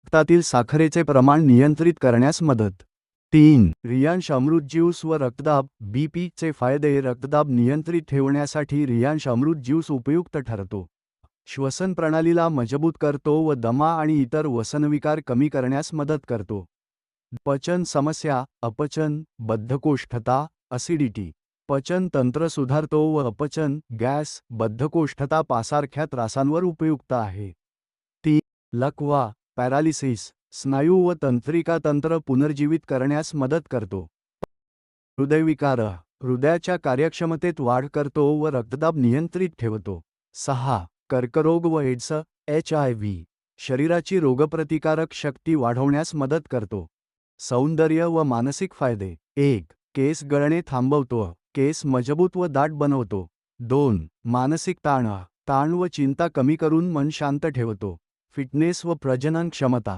रक्तातील साखरेचे प्रमाण नियंत्रित करण्यास मदत. 3. रियांश अमृत ज्यूस व रक्तदाब BP चे फायदे. रक्तदाब नियंत्रित ठेवण्यासाठी रियांश अमृत ज्यूस उपयुक्त ठरतो. श्वसन प्रणालीला मजबूत करतो व दमा आणि इतर वसनविकार कमी करण्यास मदत करतो. पचन समस्या, अपचन, बद्धकोष्ठता, ॲसिडिटी. पचन तंत्र सुधारतो व अपचन, गॅस, बद्धकोष्ठता पासारख्या त्रासांवर उपयुक्त आहे. 3. लकवा, पॅरालिसिस, स्नायू व तंत्रिका तंत्र पुनर्जीवित करण्यास मदत करतो. हृदयविकार, हृदयाच्या कार्यक्षमतेत वाढ करतो व रक्तदाब नियंत्रित ठेवतो. 6. कर्करोग व एड्स HIV, शरीराची रोगप्रतिकारक शक्ती वाढवण्यास मदत करतो. सौंदर्य व मानसिक फायदे. 1. केस गळणे थांबवतो, केस मजबूत व दाट बनवतो. 2. मानसिक ताण व चिंता कमी करून मन शांत ठेवतो. फिटनेस व प्रजनन क्षमता.